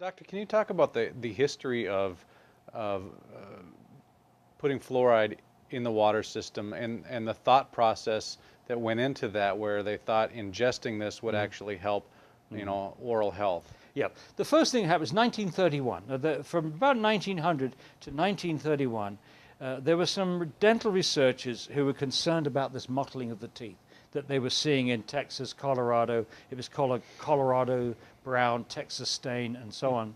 Doctor, can you talk about the history of putting fluoride in the water system and the thought process that went into that, where they thought ingesting this would actually help, oral health? Yeah, the first thing that happened was 1931. From about 1900 to 1931, there were some dental researchers who were concerned about this mottling of the teeth that they were seeing in Texas, Colorado. It was called a Colorado brown, Texas stain, and so on.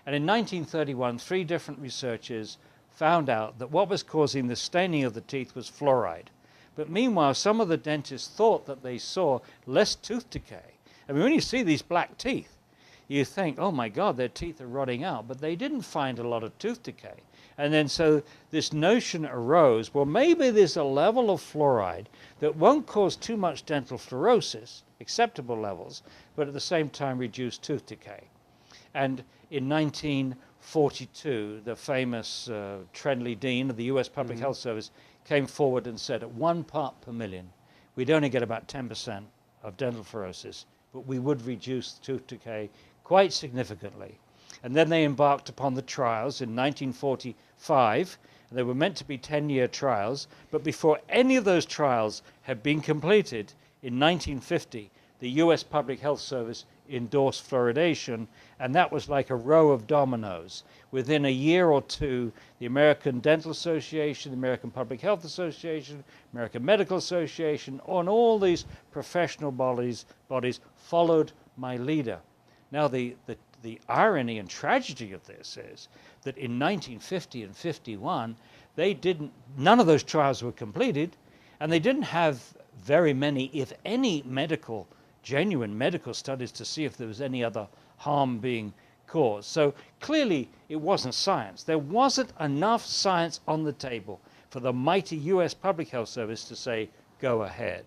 And in 1931, 3 different researchers found out that what was causing the staining of the teeth was fluoride. But meanwhile, some of the dentists thought that they saw less tooth decay. I mean, when you see these black teeth, you think, oh my God, their teeth are rotting out, but they didn't find a lot of tooth decay. And then so this notion arose, well, maybe there's a level of fluoride that won't cause too much dental fluorosis, acceptable levels, but at the same time reduce tooth decay. And in 1942, the famous Trenley Dean of the US Public Health Service came forward and said at 1 part per million, we'd only get about 10% of dental fluorosis, but we would reduce tooth decay quite significantly. And then they embarked upon the trials in 1945. They were meant to be 10-year trials, but before any of those trials had been completed, in 1950, the US Public Health Service endorsed fluoridation, and that was like a row of dominoes. Within a year or two, the American Dental Association, the American Public Health Association, American Medical Association, and all these professional bodies followed my leader. Now, the irony and tragedy of this is that in 1950 and 51, none of those trials were completed, and they didn't have very many, if any, genuine medical studies to see if there was any other harm being caused. So clearly it wasn't science. There wasn't enough science on the table for the mighty US Public Health Service to say, go ahead.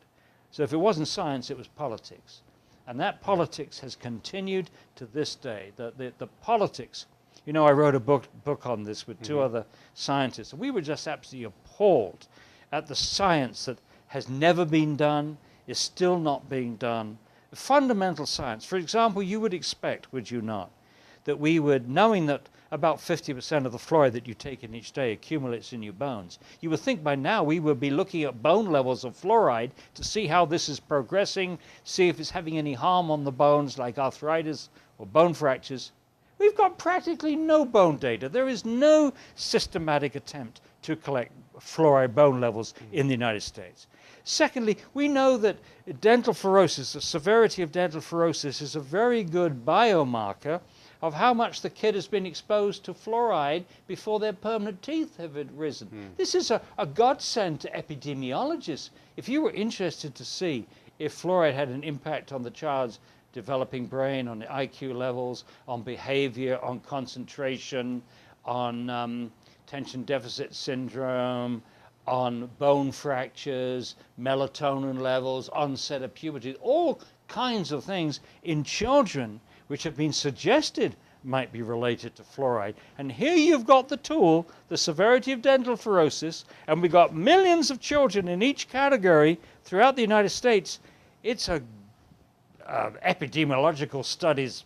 So if it wasn't science, it was politics. And that politics has continued to this day. The politics, I wrote a book on this with 2 other scientists, and we were just absolutely appalled at the science that has never been done, is still not being done. Fundamental science. For example, you would expect, would you not, that we would, knowing that about 50% of the fluoride that you take in each day accumulates in your bones, you would think by now we would be looking at bone levels of fluoride to see how this is progressing, see if it's having any harm on the bones like arthritis or bone fractures. We've got practically no bone data. There is no systematic attempt to collect fluoride bone levels in the United States. Secondly, we know that dental fluorosis, the severity of dental fluorosis, is a very good biomarker of how much the kid has been exposed to fluoride before their permanent teeth have risen. This is a godsend to epidemiologists. If you were interested to see if fluoride had an impact on the child's developing brain, on the IQ levels, on behavior, on concentration, on attention deficit syndrome, on bone fractures, melatonin levels, onset of puberty, all kinds of things in children which have been suggested might be related to fluoride. And here you've got the tool, the severity of dental fluorosis, and we've got millions of children in each category throughout the United States. It's epidemiological studies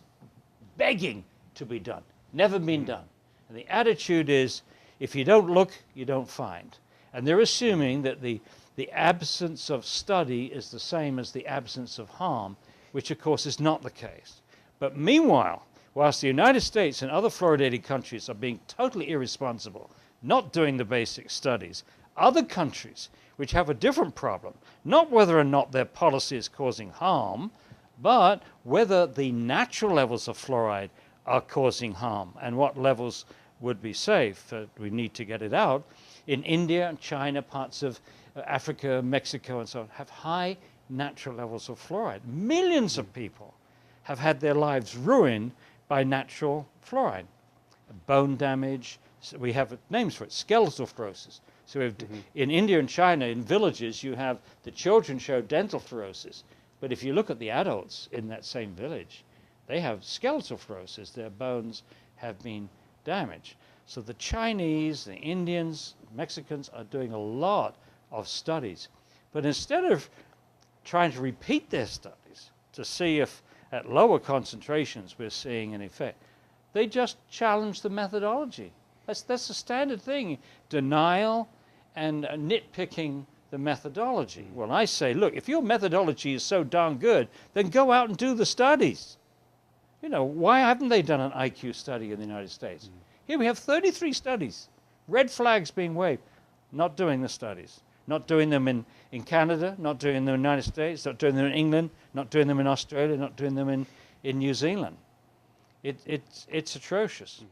begging to be done, never been done. And the attitude is, if you don't look, you don't find. And they're assuming that the absence of study is the same as the absence of harm, which of course is not the case. But meanwhile, whilst the United States and other fluoridated countries are being totally irresponsible, not doing the basic studies, other countries which have a different problem, not whether or not their policy is causing harm, but whether the natural levels of fluoride are causing harm and what levels would be safe. We need to get it out. In India, China, parts of Africa, Mexico, and so on, have high natural levels of fluoride. Millions of people have had their lives ruined by natural fluoride. Bone damage, so we have names for it, skeletal fluorosis. So we have in India and China, in villages, you have the children show dental fluorosis. But if you look at the adults in that same village, they have skeletal fluorosis. Their bones have been damaged. So the Chinese, the Indians, Mexicans are doing a lot of studies. But instead of trying to repeat their studies to see if at lower concentrations we're seeing an effect, They just challenge the methodology. That's the standard thing, denial and nitpicking the methodology. Well, I say, look, if your methodology is so darn good, then go out and do the studies. You know, why haven't they done an IQ study in the United States? Here we have 33 studies, red flags being waved, not doing the studies. Not doing them in Canada, not doing them in the United States, not doing them in England, not doing them in Australia, not doing them in New Zealand. It's atrocious.